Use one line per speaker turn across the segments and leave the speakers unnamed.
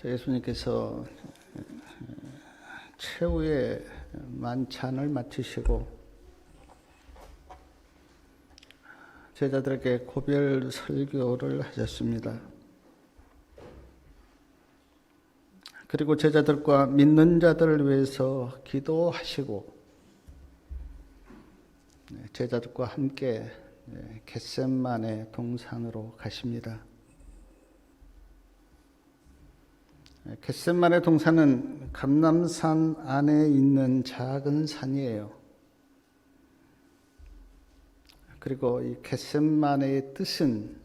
예수님께서 최후의 만찬을 마치시고 제자들에게 고별 설교를 하셨습니다. 그리고 제자들과 믿는 자들을 위해서 기도하시고 제자들과 함께 겟셋마네 동산으로 가십니다. 겟셋마네 동산은 감람산 안에 있는 작은 산이에요. 그리고 이 겟셋마네의 뜻은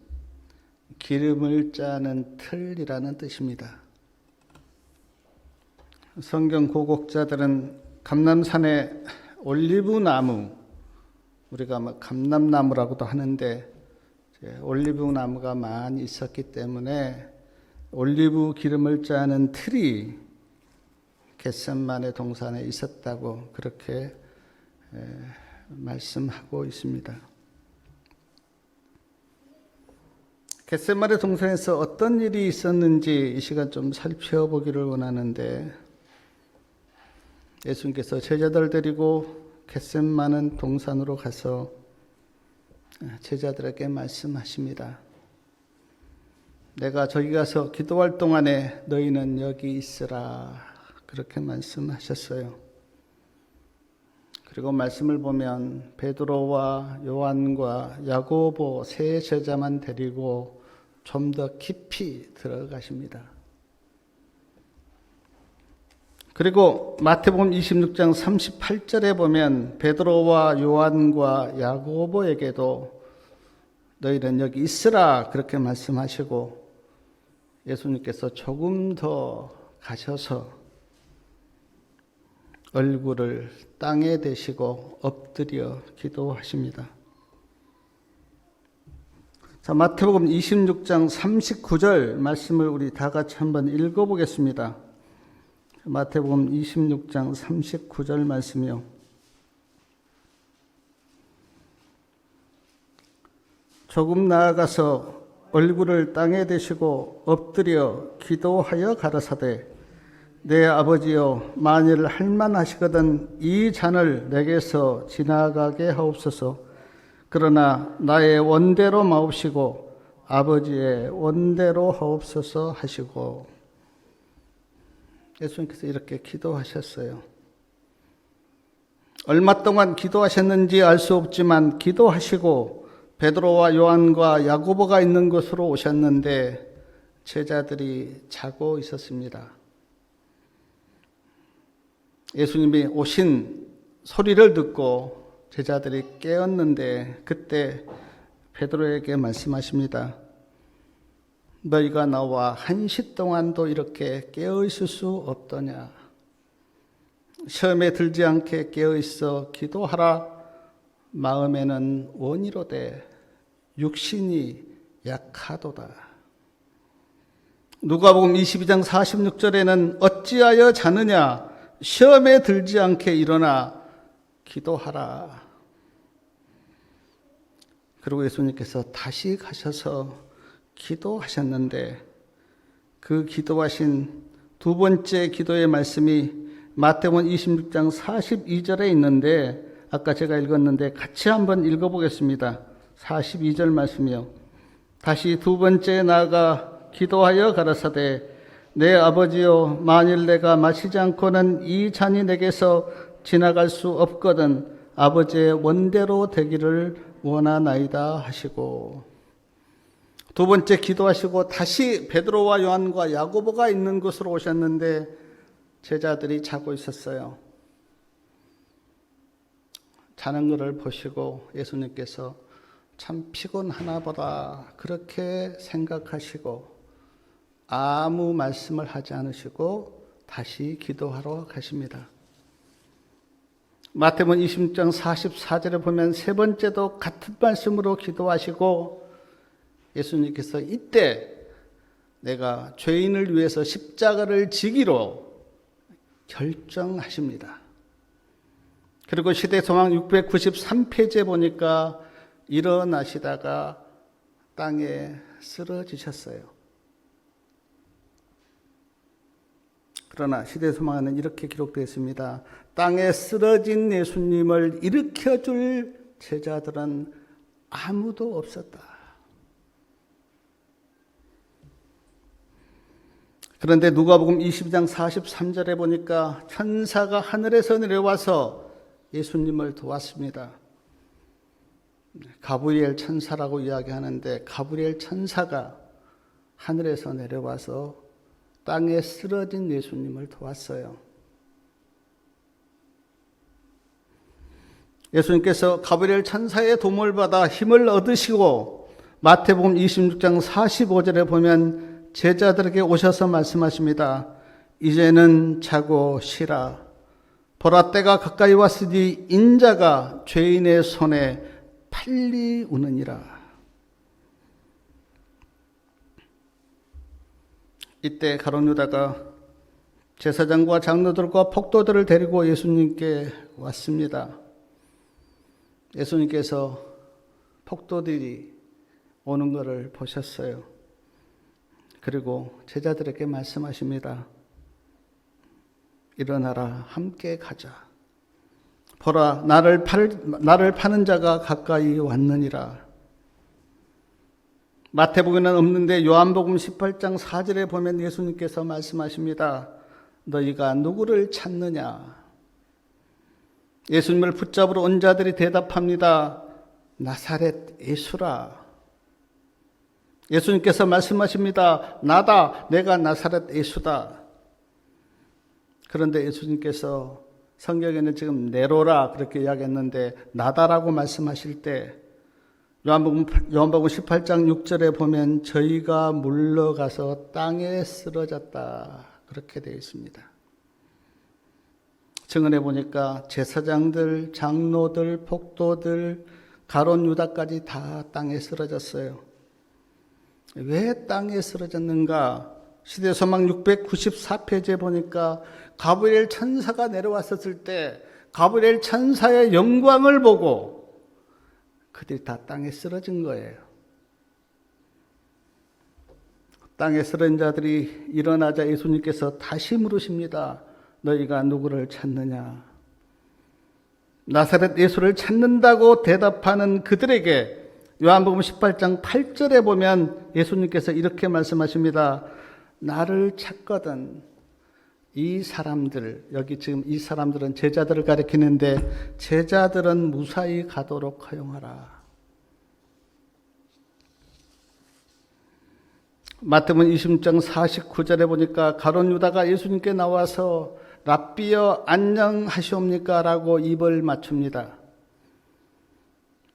기름을 짜는 틀이라는 뜻입니다. 성경 고고학자들은 감람산의 올리브 나무, 우리가 감람나무라고도 하는데 올리브 나무가 많이 있었기 때문에 올리브 기름을 짜는 틀이 겟셋마네 동산에 있었다고 그렇게 말씀하고 있습니다. 겟셋마네 동산에서 어떤 일이 있었는지 이 시간 좀 살펴보기를 원하는데, 예수님께서 제자들 데리고 겟셋마네 동산으로 가서 제자들에게 말씀하십니다. 내가 저기 가서 기도할 동안에 너희는 여기 있으라, 그렇게 말씀하셨어요. 그리고 말씀을 보면 베드로와 요한과 야고보 세 제자만 데리고 좀 더 깊이 들어가십니다. 그리고 마태복음 26장 38절에 보면 베드로와 요한과 야고보에게도 너희는 여기 있으라, 그렇게 말씀하시고 예수님께서 조금 더 가셔서 얼굴을 땅에 대시고 엎드려 기도하십니다. 자, 마태복음 26장 39절 말씀을 우리 다 같이 한번 읽어보겠습니다. 마태복음 26장 39절 말씀이요. 조금 나아가서 얼굴을 땅에 대시고 엎드려 기도하여 가라사대, 내 아버지여, 만일 할만하시거든 이 잔을 내게서 지나가게 하옵소서. 그러나 나의 원대로 마옵시고 아버지의 원대로 하옵소서 하시고, 예수님께서 이렇게 기도하셨어요. 얼마 동안 기도하셨는지 알 수 없지만 기도하시고 베드로와 요한과 야고보가 있는 곳으로 오셨는데 제자들이 자고 있었습니다. 예수님이 오신 소리를 듣고 제자들이 깨었는데 그때 베드로에게 말씀하십니다. 너희가 나와 1시 동안도 이렇게 깨어 있을 수 없더냐? 시험에 들지 않게 깨어 있어 기도하라. 마음에는 원이로되 육신이 약하도다. 누가복음 22장 46절에는 어찌하여 자느냐? 시험에 들지 않게 일어나 기도하라. 그리고 예수님께서 다시 가셔서 기도하셨는데 그 기도하신 두 번째 기도의 말씀이 마태복음 26장 42절에 있는데, 아까 제가 읽었는데 같이 한번 읽어보겠습니다. 42절 말씀이요. 다시 두 번째 나아가 기도하여 가라사대, 내 아버지여, 만일 내가 마시지 않고는 이 잔이 내게서 지나갈 수 없거든 아버지의 원대로 되기를 원하나이다 하시고, 두 번째 기도하시고 다시 베드로와 요한과 야고보가 있는 곳으로 오셨는데 제자들이 자고 있었어요. 자는 것을 보시고 예수님께서 참 피곤하나 보다, 그렇게 생각하시고 아무 말씀을 하지 않으시고 다시 기도하러 가십니다. 마태복음 26장 44절에 보면 세 번째도 같은 말씀으로 기도하시고 예수님께서 이때 내가 죄인을 위해서 십자가를 지기로 결정하십니다. 그리고 시대소망 693페이지에 보니까 일어나시다가 땅에 쓰러지셨어요. 그러나 시대소망에는 이렇게 기록되어 있습니다. 땅에 쓰러진 예수님을 일으켜줄 제자들은 아무도 없었다. 그런데 누가복음 22장 43절에 보니까 천사가 하늘에서 내려와서 예수님을 도왔습니다. 가브리엘 천사라고 이야기하는데 가브리엘 천사가 하늘에서 내려와서 땅에 쓰러진 예수님을 도왔어요. 예수님께서 가브리엘 천사의 도움을 받아 힘을 얻으시고 마태복음 26장 45절에 보면 제자들에게 오셔서 말씀하십니다. 이제는 자고 쉬라. 보라 때가 가까이 왔으니 인자가 죄인의 손에 팔리우느니라. 이때 가룟 유다가 제사장과 장로들과 폭도들을 데리고 예수님께 왔습니다. 예수님께서 폭도들이 오는 것을 보셨어요. 그리고 제자들에게 말씀하십니다. 일어나라, 함께 가자. 보라, 나를 파는 자가 가까이 왔느니라. 마태복음에는 없는데 요한복음 18장 4절에 보면 예수님께서 말씀하십니다. 너희가 누구를 찾느냐? 예수님을 붙잡으러 온 자들이 대답합니다. 나사렛 예수라. 예수님께서 말씀하십니다. 나다, 내가 나사렛 예수다. 그런데 예수님께서 성경에는 지금 네로라 그렇게 이야기했는데 나다라고 말씀하실 때 요한복음 18장 6절에 보면 저희가 물러가서 땅에 쓰러졌다 그렇게 되어 있습니다. 증언해 보니까 제사장들, 장로들, 폭도들, 가룟 유다까지 다 땅에 쓰러졌어요. 왜 땅에 쓰러졌는가? 시대소망 694페이지에 보니까 가브리엘 천사가 내려왔었을 때 가브리엘 천사의 영광을 보고 그들이 다 땅에 쓰러진 거예요. 땅에 쓰러진 자들이 일어나자 예수님께서 다시 물으십니다. 너희가 누구를 찾느냐? 나사렛 예수를 찾는다고 대답하는 그들에게 요한복음 18장 8절에 보면 예수님께서 이렇게 말씀하십니다. 나를 찾거든 이 사람들, 여기 지금 이 사람들은 제자들을 가리키는데 제자들은 무사히 가도록 허용하라. 마태복음 26장 49절에 보니까 가룟 유다가 예수님께 나와서 랍비여 안녕하시옵니까? 라고 입을 맞춥니다.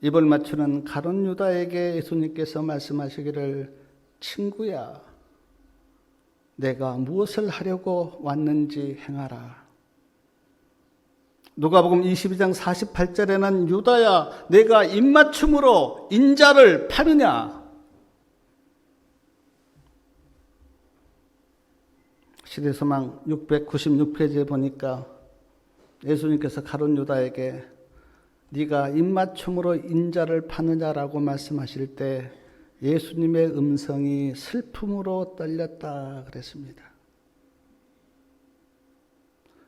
입을 맞추는 가룟 유다에게 예수님께서 말씀하시기를 친구야, 내가 무엇을 하려고 왔는지 행하라. 누가복음 22장 48절에는 유다야, 내가 입맞춤으로 인자를 파느냐? 시대소망 696페이지에 보니까 예수님께서 가룟 유다에게 네가 입맞춤으로 인자를 파느냐라고 말씀하실 때 예수님의 음성이 슬픔으로 떨렸다 그랬습니다.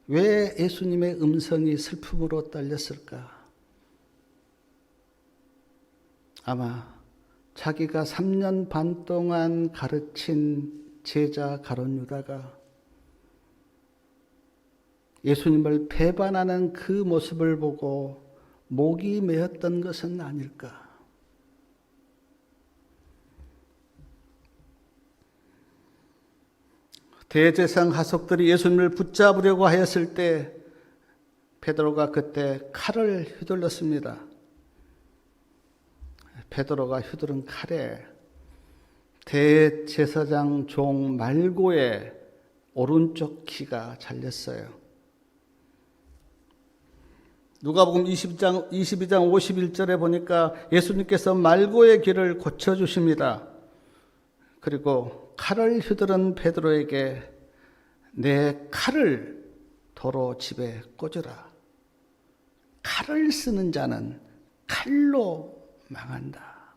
왜 예수님의 음성이 슬픔으로 떨렸을까? 아마 자기가 3년 반 동안 가르친 제자 가룟 유다가 예수님을 배반하는 그 모습을 보고 목이 메었던 것은 아닐까? 대제사장 하석들이 예수님을 붙잡으려고 하였을 때 베드로가 그때 칼을 휘둘렀습니다. 베드로가 휘두른 칼에 대제사장 종 말고의 오른쪽 귀가 잘렸어요. 누가복음 22장 51절에 보니까 예수님께서 말고의 귀를 고쳐주십니다. 그리고 칼을 휘두른 베드로에게 내 칼을 도로 집에 꽂으라. 칼을 쓰는 자는 칼로 망한다.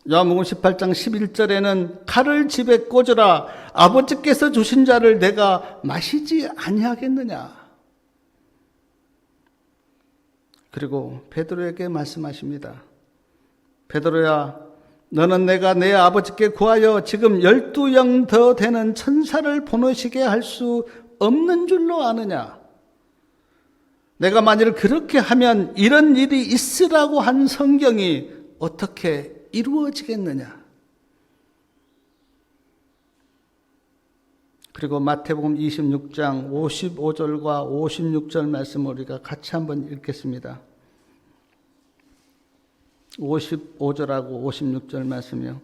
요한복음 18장 11절에는 칼을 집에 꽂으라 아버지께서 주신 자를 내가 마시지 아니하겠느냐. 그리고 베드로에게 말씀하십니다. 베드로야, 너는 내가 내 아버지께 구하여 지금 12영 더 되는 천사를 보내시게 할 수 없는 줄로 아느냐. 내가 만일 그렇게 하면 이런 일이 있으라고 한 성경이 어떻게 이루어지겠느냐. 그리고 마태복음 26장 55절과 56절 말씀을 우리가 같이 한번 읽겠습니다. 55절하고 56절 말씀이요.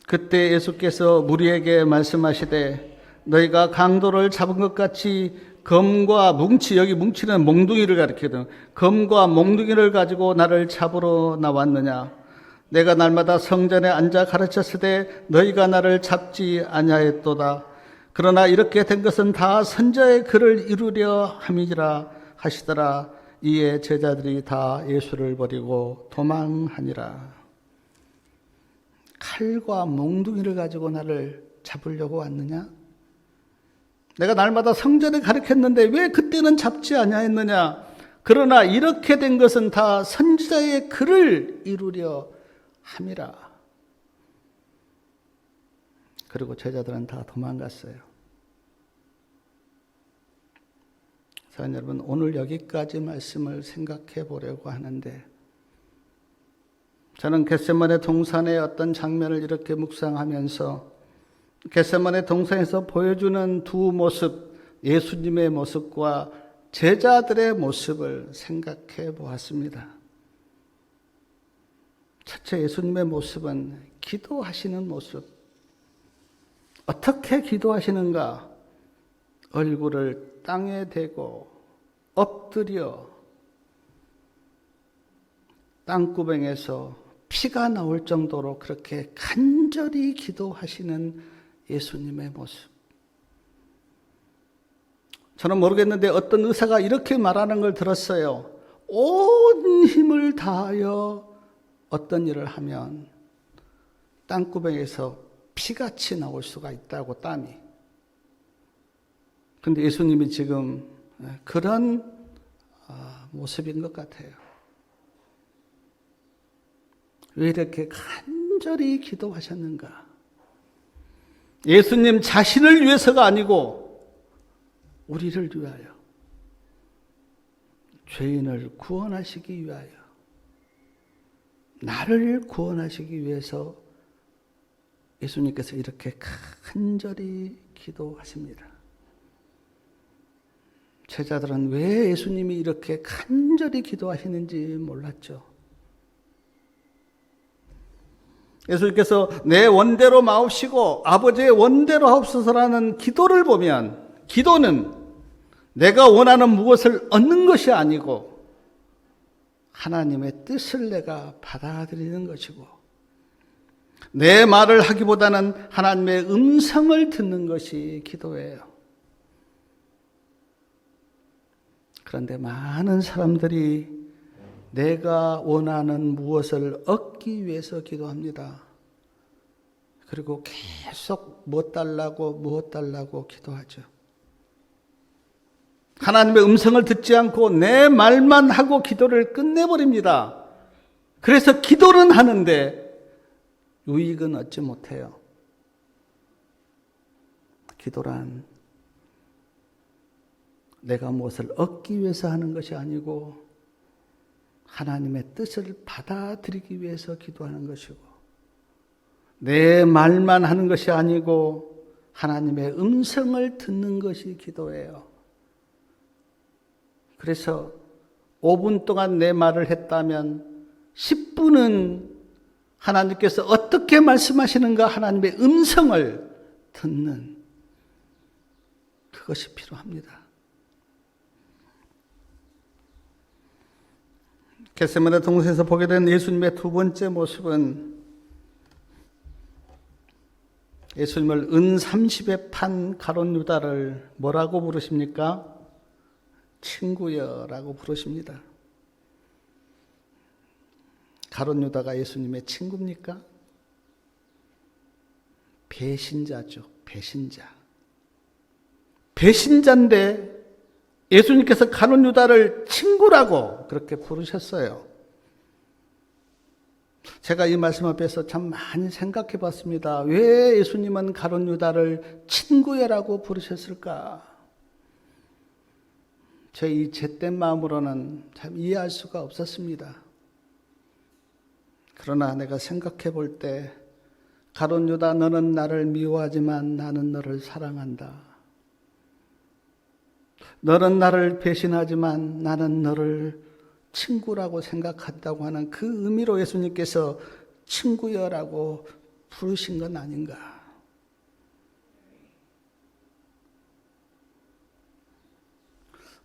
그때 예수께서 무리에게 말씀하시되 너희가 강도를 잡은 것 같이 검과 뭉치, 여기 뭉치는 몽둥이를 가리키거든. 검과 몽둥이를 가지고 나를 잡으러 나왔느냐. 내가 날마다 성전에 앉아 가르쳤을 때 너희가 나를 잡지 아니하였도다. 그러나 이렇게 된 것은 다 선자의 글을 이루려 함이라 하시더라. 이에 제자들이 다 예수를 버리고 도망하니라. 칼과 몽둥이를 가지고 나를 잡으려고 왔느냐? 내가 날마다 성전에 가르쳤는데 왜 그때는 잡지 아니하였느냐? 그러나 이렇게 된 것은 다 선지자의 글을 이루려 함이라. 그리고 제자들은 다 도망갔어요. 사랑하는 여러분, 오늘 여기까지 말씀을 생각해 보려고 하는데 저는 겟세마네 동산의 어떤 장면을 이렇게 묵상하면서 겟세마네 동산에서 보여주는 두 모습, 예수님의 모습과 제자들의 모습을 생각해 보았습니다. 첫째, 예수님의 모습은 기도하시는 모습. 어떻게 기도하시는가? 얼굴을 땅에 대고 엎드려 땅구멍에서 피가 나올 정도로 그렇게 간절히 기도하시는 예수님의 모습. 저는 모르겠는데 어떤 의사가 이렇게 말하는 걸 들었어요. 온 힘을 다하여 어떤 일을 하면 땅구멍에서 피같이 나올 수가 있다고, 땀이. 그런데 예수님이 지금 그런 모습인 것 같아요. 왜 이렇게 간절히 기도하셨는가? 예수님 자신을 위해서가 아니고 우리를 위하여, 죄인을 구원하시기 위하여, 나를 구원하시기 위해서 예수님께서 이렇게 간절히 기도하십니다. 제자들은 왜 예수님이 이렇게 간절히 기도하시는지 몰랐죠. 예수님께서 내 원대로 마옵시고 아버지의 원대로 하옵소서라는 기도를 보면, 기도는 내가 원하는 무엇을 얻는 것이 아니고 하나님의 뜻을 내가 받아들이는 것이고, 내 말을 하기보다는 하나님의 음성을 듣는 것이 기도예요. 그런데 많은 사람들이 내가 원하는 무엇을 얻기 위해서 기도합니다. 그리고 계속 무엇 달라고 기도하죠. 하나님의 음성을 듣지 않고 내 말만 하고 기도를 끝내버립니다. 그래서 기도는 하는데 유익은 얻지 못해요. 기도란 내가 무엇을 얻기 위해서 하는 것이 아니고 하나님의 뜻을 받아들이기 위해서 기도하는 것이고, 내 말만 하는 것이 아니고 하나님의 음성을 듣는 것이 기도예요. 그래서 5분 동안 내 말을 했다면 10분은 하나님께서 어떻게 말씀하시는가 하나님의 음성을 듣는 그것이 필요합니다. 겟세마네 동산에서 보게 된 예수님의 두 번째 모습은 예수님을 은 30에 판 가룟 유다를 뭐라고 부르십니까? 친구여라고 부르십니다. 가룟 유다가 예수님의 친구입니까? 배신자죠. 배신자. 배신자인데 예수님께서 가룟 유다를 친구라고 그렇게 부르셨어요. 제가 이 말씀 앞에서 참 많이 생각해 봤습니다. 왜 예수님은 가룟 유다를 친구야라고 부르셨을까? 제 이 잿된 마음으로는 참 이해할 수가 없었습니다. 그러나 내가 생각해 볼 때 가룟 유다, 너는 나를 미워하지만 나는 너를 사랑한다. 너는 나를 배신하지만 나는 너를 친구라고 생각한다고 하는 그 의미로 예수님께서 친구여라고 부르신 건 아닌가.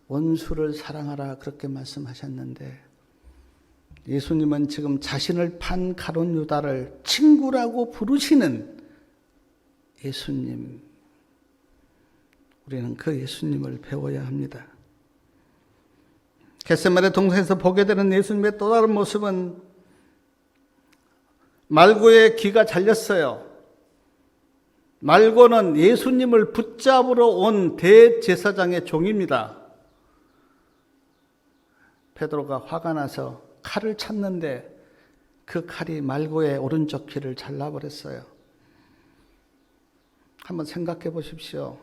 원수를 사랑하라 그렇게 말씀하셨는데 예수님은 지금 자신을 판 가룟 유다를 친구라고 부르시는 예수님, 우리는 그 예수님을 배워야 합니다. 겟세마네 동산에서 보게 되는 예수님의 또 다른 모습은 말고의 귀가 잘렸어요. 말고는 예수님을 붙잡으러 온 대제사장의 종입니다. 베드로가 화가 나서 칼을 찾는데 그 칼이 말고의 오른쪽 귀를 잘라버렸어요. 한번 생각해 보십시오.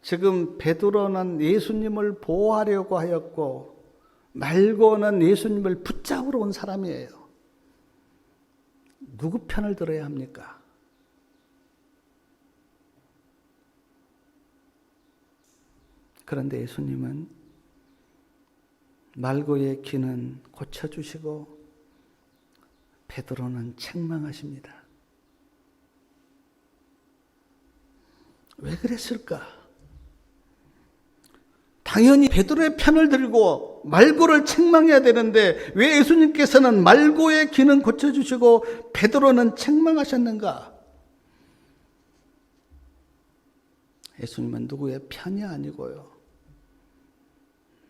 지금 베드로는 예수님을 보호하려고 하였고 말고는 예수님을 붙잡으러 온 사람이에요. 누구 편을 들어야 합니까? 그런데 예수님은 말고의 귀는 고쳐주시고 베드로는 책망하십니다. 왜 그랬을까? 당연히 베드로의 편을 들고 말고를 책망해야 되는데 왜 예수님께서는 말고의 귀는 고쳐주시고 베드로는 책망하셨는가? 예수님은 누구의 편이 아니고요.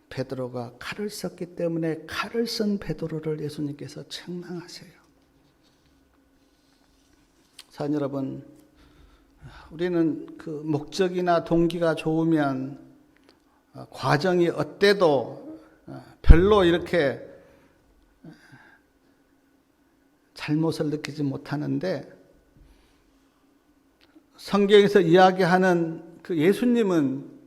베드로가 칼을 썼기 때문에 칼을 쓴 베드로를 예수님께서 책망하세요. 사랑 여러분, 우리는 그 목적이나 동기가 좋으면 과정이 어때도 별로 이렇게 잘못을 느끼지 못하는데 성경에서 이야기하는 그 예수님은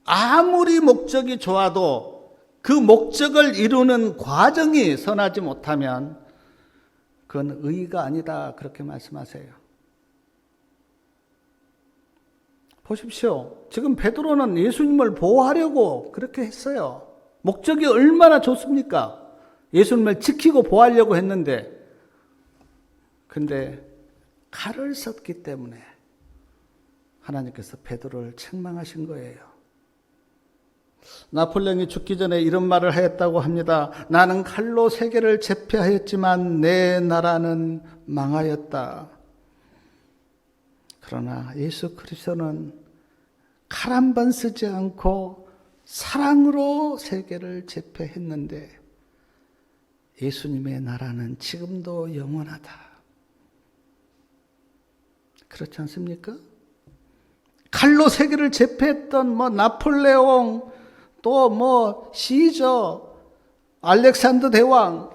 아무리 목적이 좋아도 그 목적을 이루는 과정이 선하지 못하면 그건 의가 아니다 그렇게 말씀하세요. 보십시오. 지금 베드로는 예수님을 보호하려고 그렇게 했어요. 목적이 얼마나 좋습니까? 예수님을 지키고 보호하려고 했는데 근데 칼을 썼기 때문에 하나님께서 베드로를 책망하신 거예요. 나폴레옹이 죽기 전에 이런 말을 하였다고 합니다. 나는 칼로 세계를 제패하였지만 내 나라는 망하였다. 그러나 예수 그리스도는 칼 한 번 쓰지 않고 사랑으로 세계를 제패했는데 예수님의 나라는 지금도 영원하다. 그렇지 않습니까? 칼로 세계를 제패했던 나폴레옹 또 시저, 알렉산더 대왕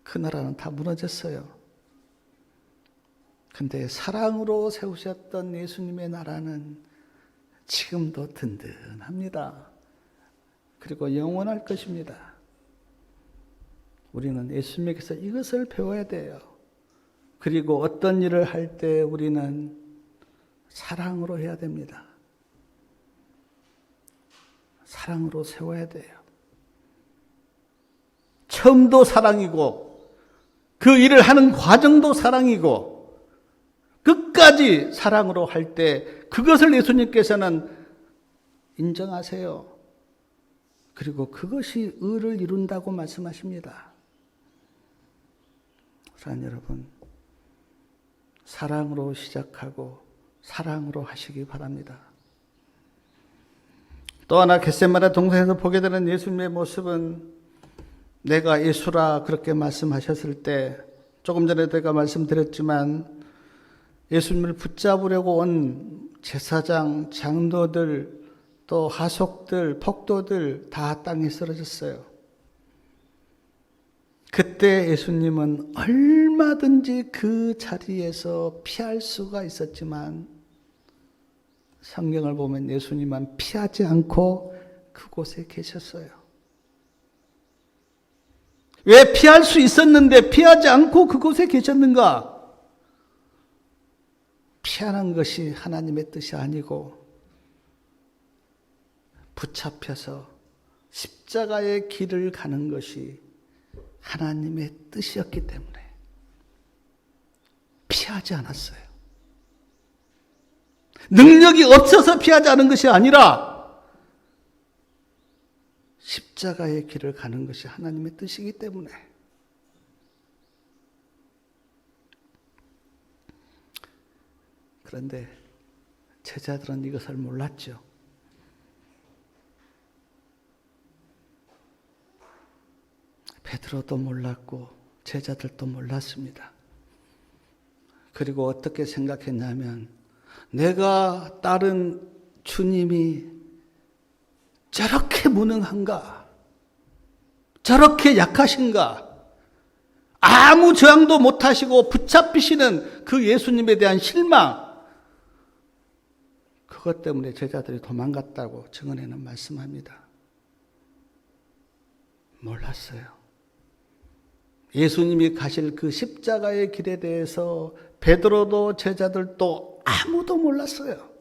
그 나라는 다 무너졌어요. 근데 사랑으로 세우셨던 예수님의 나라는 지금도 든든합니다. 그리고 영원할 것입니다. 우리는 예수님께서 이것을 배워야 돼요. 그리고 어떤 일을 할 때 우리는 사랑으로 해야 됩니다. 사랑으로 세워야 돼요. 처음도 사랑이고 그 일을 하는 과정도 사랑이고 끝까지 사랑으로 할 때 그것을 예수님께서는 인정하세요. 그리고 그것이 의를 이룬다고 말씀하십니다. 사랑하는 여러분, 사랑으로 시작하고 사랑으로 하시기 바랍니다. 또 하나 겟세마네 동산에서 보게 되는 예수님의 모습은 내가 예수라 그렇게 말씀하셨을 때 조금 전에 제가 말씀드렸지만 예수님을 붙잡으려고 온 제사장, 장로들, 또 하속들, 폭도들 다 땅에 쓰러졌어요. 그때 예수님은 얼마든지 그 자리에서 피할 수가 있었지만 성경을 보면 예수님은 피하지 않고 그곳에 계셨어요. 왜 피할 수 있었는데 피하지 않고 그곳에 계셨는가? 피하는 것이 하나님의 뜻이 아니고 붙잡혀서 십자가의 길을 가는 것이 하나님의 뜻이었기 때문에 피하지 않았어요. 능력이 없어서 피하지 않은 것이 아니라 십자가의 길을 가는 것이 하나님의 뜻이기 때문에. 그런데 제자들은 이것을 몰랐죠. 베드로도 몰랐고 제자들도 몰랐습니다. 그리고 어떻게 생각했냐면 내가 따른 주님이 저렇게 무능한가? 저렇게 약하신가? 아무 저항도 못하시고 붙잡히시는 그 예수님에 대한 실망, 그것 때문에 제자들이 도망갔다고 증언에는 말씀합니다. 몰랐어요. 예수님이 가실 그 십자가의 길에 대해서 베드로도 제자들도 아무도 몰랐어요.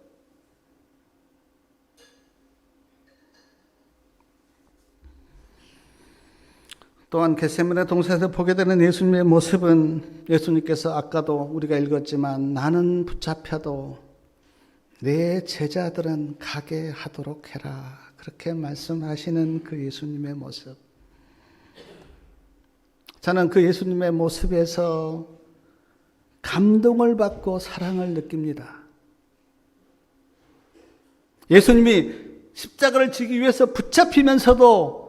또한 겟세마네 동산에서 보게 되는 예수님의 모습은 예수님께서 아까도 우리가 읽었지만 나는 붙잡혀도 내 제자들은 가게 하도록 해라. 그렇게 말씀하시는 그 예수님의 모습. 저는 그 예수님의 모습에서 감동을 받고 사랑을 느낍니다. 예수님이 십자가를 지기 위해서 붙잡히면서도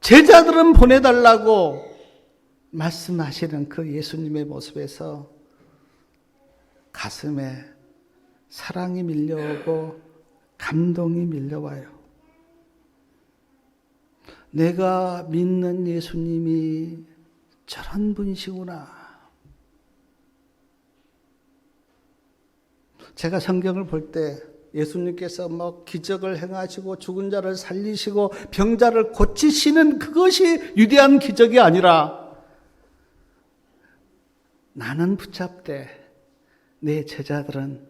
제자들은 보내달라고 말씀하시는 그 예수님의 모습에서 가슴에 사랑이 밀려오고 감동이 밀려와요. 내가 믿는 예수님이 저런 분이시구나. 제가 성경을 볼 때 예수님께서 기적을 행하시고 죽은 자를 살리시고 병자를 고치시는 그것이 위대한 기적이 아니라 나는 붙잡되 내 제자들은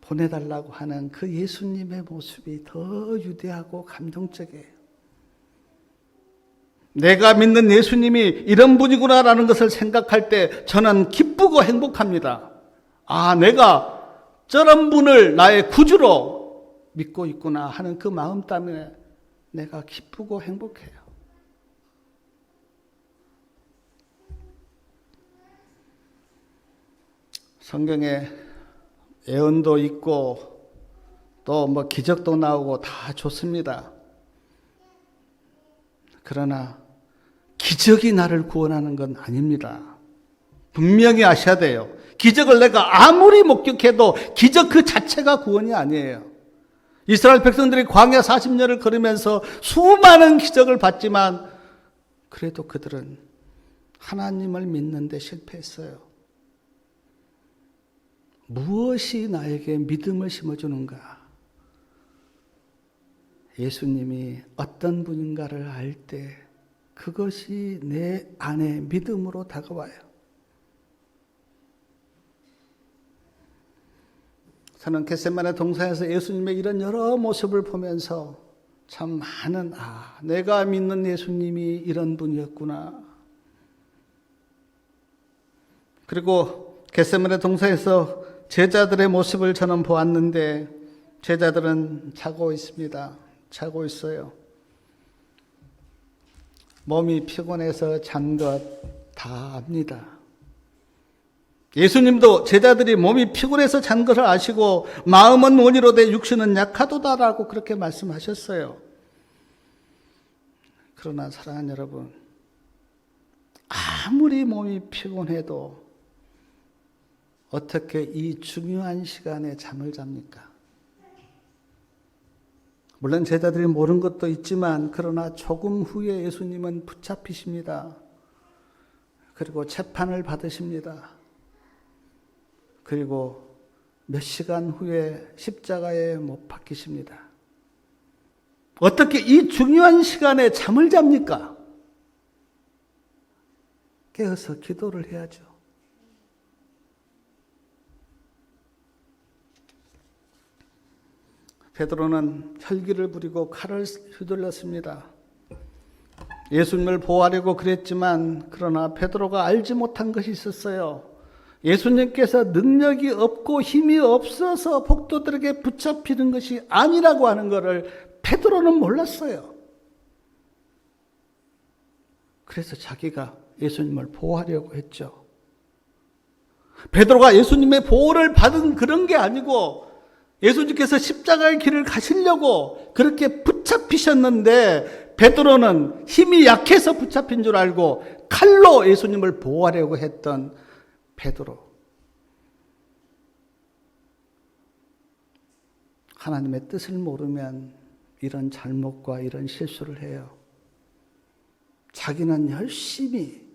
보내달라고 하는 그 예수님의 모습이 더 위대하고 감동적이에요. 내가 믿는 예수님이 이런 분이구나라는 것을 생각할 때 저는 기쁘고 행복합니다. 아, 내가 저런 분을 나의 구주로 믿고 있구나 하는 그 마음 때문에 내가 기쁘고 행복해요. 성경에 예언도 있고 또 기적도 나오고 다 좋습니다. 그러나 기적이 나를 구원하는 건 아닙니다. 분명히 아셔야 돼요. 기적을 내가 아무리 목격해도 기적 그 자체가 구원이 아니에요. 이스라엘 백성들이 광야 40년을 걸으면서 수많은 기적을 봤지만 그래도 그들은 하나님을 믿는 데 실패했어요. 무엇이 나에게 믿음을 심어주는가? 예수님이 어떤 분인가를 알 때 그것이 내 안에 믿음으로 다가와요. 저는 겟세마네 동산에서 예수님의 이런 여러 모습을 보면서 참 많은 내가 믿는 예수님이 이런 분이었구나. 그리고 겟세마네 동산에서 제자들의 모습을 저는 보았는데 제자들은 자고 있습니다. 자고 있어요. 몸이 피곤해서 잔 것 다 압니다. 예수님도 제자들이 몸이 피곤해서 잔 것을 아시고 마음은 원이로되 육신은 약하도다라고 그렇게 말씀하셨어요. 그러나 사랑하는 여러분, 아무리 몸이 피곤해도 어떻게 이 중요한 시간에 잠을 잡니까? 물론 제자들이 모르는 것도 있지만 그러나 조금 후에 예수님은 붙잡히십니다. 그리고 재판을 받으십니다. 그리고 몇 시간 후에 십자가에 못 박히십니다. 어떻게 이 중요한 시간에 잠을 잡니까? 깨어서 기도를 해야죠. 베드로는 혈기를 부리고 칼을 휘둘렀습니다. 예수님을 보호하려고 그랬지만 그러나 베드로가 알지 못한 것이 있었어요. 예수님께서 능력이 없고 힘이 없어서 복도들에게 붙잡히는 것이 아니라고 하는 것을 베드로는 몰랐어요. 그래서 자기가 예수님을 보호하려고 했죠. 베드로가 예수님의 보호를 받은 그런 게 아니고 예수님께서 십자가의 길을 가시려고 그렇게 붙잡히셨는데 베드로는 힘이 약해서 붙잡힌 줄 알고 칼로 예수님을 보호하려고 했던 베드로. 하나님의 뜻을 모르면 이런 잘못과 이런 실수를 해요. 자기는 열심히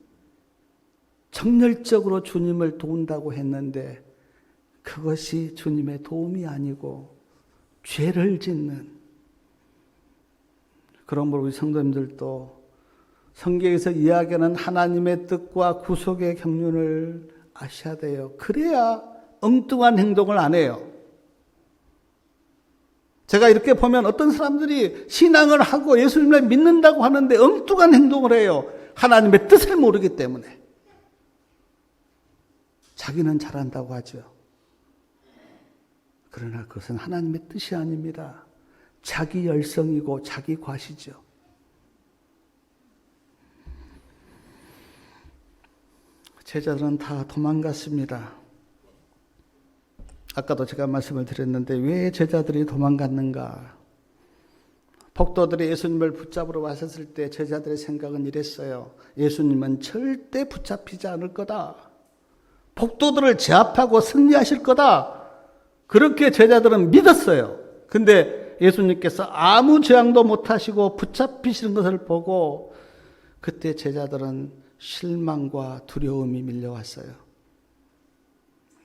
정열적으로 주님을 도운다고 했는데 그것이 주님의 도움이 아니고 죄를 짓는. 그러므로 우리 성도님들도 성경에서 이야기하는 하나님의 뜻과 구속의 경륜을 아셔야 돼요. 그래야 엉뚱한 행동을 안 해요. 제가 이렇게 보면 어떤 사람들이 신앙을 하고 예수님을 믿는다고 하는데 엉뚱한 행동을 해요. 하나님의 뜻을 모르기 때문에. 자기는 잘한다고 하죠. 그러나 그것은 하나님의 뜻이 아닙니다. 자기 열성이고 자기 과시죠. 제자들은 다 도망갔습니다. 아까도 제가 말씀을 드렸는데 왜 제자들이 도망갔는가? 폭도들이 예수님을 붙잡으러 왔었을 때 제자들의 생각은 이랬어요. 예수님은 절대 붙잡히지 않을 거다. 폭도들을 제압하고 승리하실 거다. 그렇게 제자들은 믿었어요. 근데 예수님께서 아무 재앙도 못하시고 붙잡히시는 것을 보고 그때 제자들은 실망과 두려움이 밀려왔어요.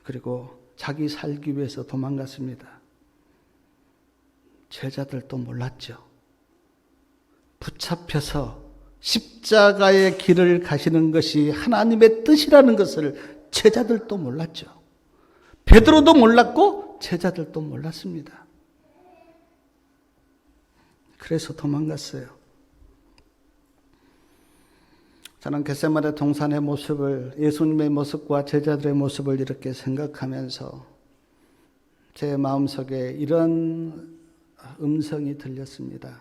그리고 자기 살기 위해서 도망갔습니다. 제자들도 몰랐죠. 붙잡혀서 십자가의 길을 가시는 것이 하나님의 뜻이라는 것을 제자들도 몰랐죠. 베드로도 몰랐고 제자들도 몰랐습니다. 그래서 도망갔어요. 저는 겟세마네 동산의 모습을, 예수님의 모습과 제자들의 모습을 이렇게 생각하면서 제 마음속에 이런 음성이 들렸습니다.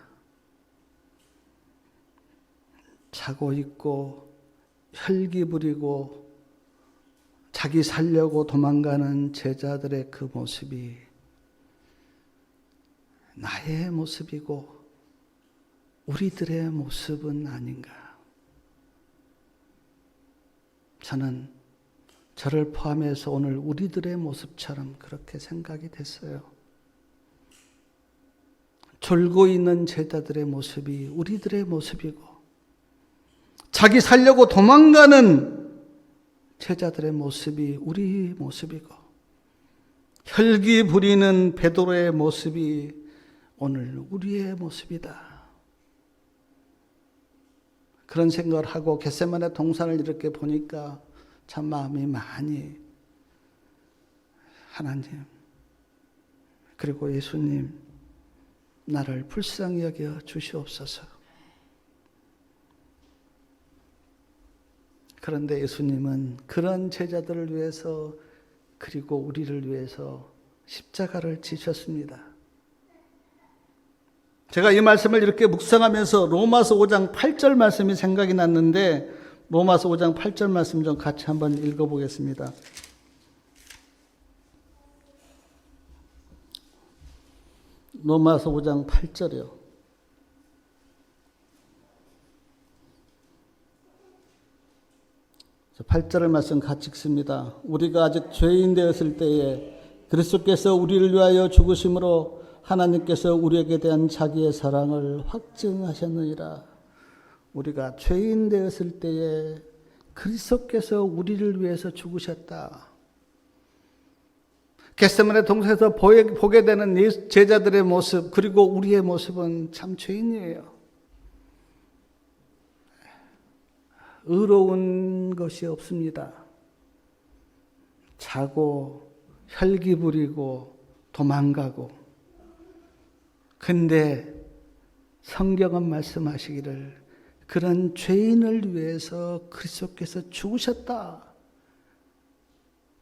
자고 있고 혈기 부리고 자기 살려고 도망가는 제자들의 그 모습이 나의 모습이고 우리들의 모습은 아닌가. 저는 저를 포함해서 오늘 우리들의 모습처럼 그렇게 생각이 됐어요. 졸고 있는 제자들의 모습이 우리들의 모습이고 자기 살려고 도망가는 제자들의 모습이 우리 모습이고 혈기 부리는 베드로의 모습이 오늘 우리의 모습이다. 그런 생각을 하고 겟세마네 동산을 이렇게 보니까 참 마음이 많이 하나님 그리고 예수님 나를 불쌍히 여겨 주시옵소서. 그런데 예수님은 그런 제자들을 위해서 그리고 우리를 위해서 십자가를 지셨습니다. 제가 이 말씀을 이렇게 묵상하면서 로마서 5장 8절 말씀이 생각이 났는데 로마서 5장 8절 말씀 좀 같이 한번 읽어보겠습니다. 로마서 5장 8절이요. 8절의 말씀 같이 읽습니다. 우리가 아직 죄인 되었을 때에 그리스도께서 우리를 위하여 죽으심으로 하나님께서 우리에게 대한 자기의 사랑을 확증하셨느니라. 우리가 죄인 되었을 때에 그리스도께서 우리를 위해서 죽으셨다. 겟세마네 동산에서 보게 되는 제자들의 모습, 그리고 우리의 모습은 참 죄인이에요. 의로운 것이 없습니다. 자고 혈기 부리고 도망가고. 근데 성경은 말씀하시기를 그런 죄인을 위해서 그리스도께서 죽으셨다.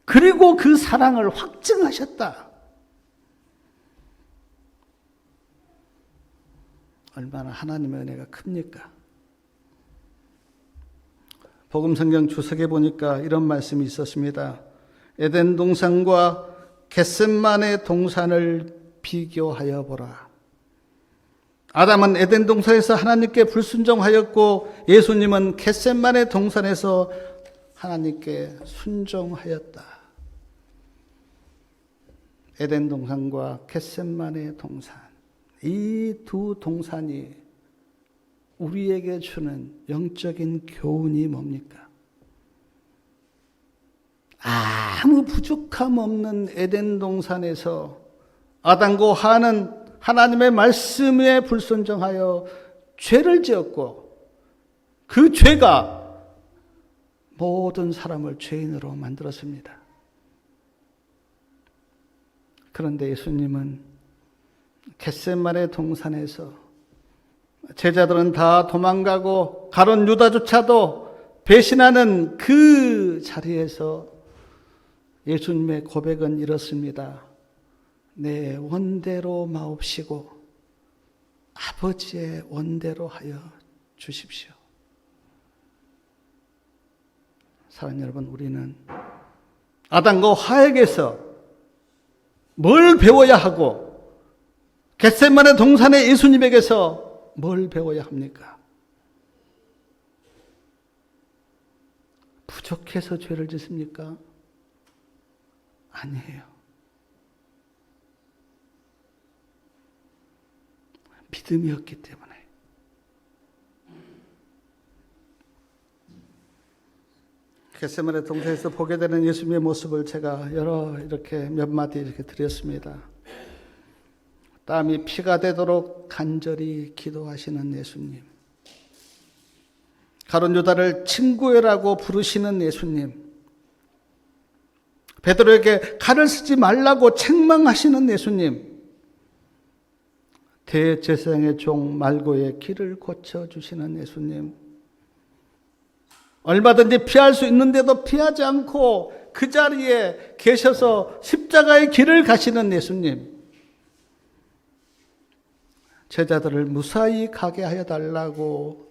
그리고 그 사랑을 확증하셨다. 얼마나 하나님의 은혜가 큽니까? 복음성경 주석에 보니까 이런 말씀이 있었습니다. 에덴 동산과 겟세마네 동산을 비교하여 보라. 아담은 에덴 동산에서 하나님께 불순종하였고 예수님은 겟세마네 동산에서 하나님께 순종하였다. 에덴 동산과 겟세마네 동산, 이 두 동산이 우리에게 주는 영적인 교훈이 뭡니까? 아무 부족함 없는 에덴 동산에서 아담과 하와는 하나님의 말씀에 불순종하여 죄를 지었고 그 죄가 모든 사람을 죄인으로 만들었습니다. 그런데 예수님은 겟세마네 동산에서 제자들은 다 도망가고 가룟 유다조차도 배신하는 그 자리에서 예수님의 고백은 이렇습니다. 내 원대로 마옵시고 아버지의 원대로 하여 주십시오. 사랑하는 여러분, 우리는 아담과 하와에게서 뭘 배워야 하고 겟세마네 동산의 예수님에게서 뭘 배워야 합니까? 부족해서 죄를 짓습니까? 아니에요. 믿음이 없기 때문에. 겟세마네 동산에서 보게 되는 예수님의 모습을 제가 이렇게 몇 마디 이렇게 드렸습니다. 땀이 피가 되도록 간절히 기도하시는 예수님. 가룟 유다를 친구라고 부르시는 예수님. 베드로에게 칼을 쓰지 말라고 책망하시는 예수님. 대제사장의 종 말고의 길을 고쳐주시는 예수님. 얼마든지 피할 수 있는데도 피하지 않고 그 자리에 계셔서 십자가의 길을 가시는 예수님. 제자들을 무사히 가게 하여 달라고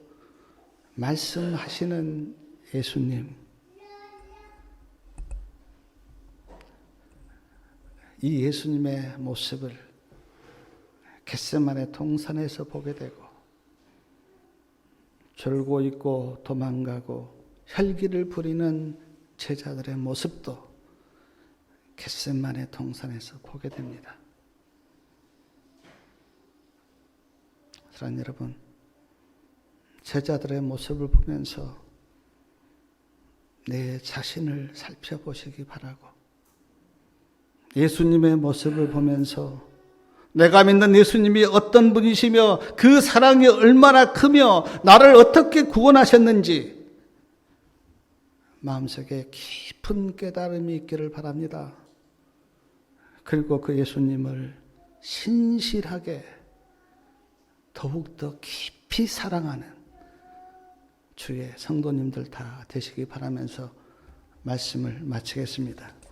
말씀하시는 예수님. 이 예수님의 모습을 겟세마네 동산에서 보게 되고 졸고 있고 도망가고 혈기를 부리는 제자들의 모습도 겟세마네 동산에서 보게 됩니다. 사랑하는 여러분, 제자들의 모습을 보면서 내 자신을 살펴보시기 바라고, 예수님의 모습을 보면서 내가 믿는 예수님이 어떤 분이시며 그 사랑이 얼마나 크며 나를 어떻게 구원하셨는지 마음속에 깊은 깨달음이 있기를 바랍니다. 그리고 그 예수님을 신실하게 더욱더 깊이 사랑하는 주의 성도님들 다 되시기 바라면서 말씀을 마치겠습니다.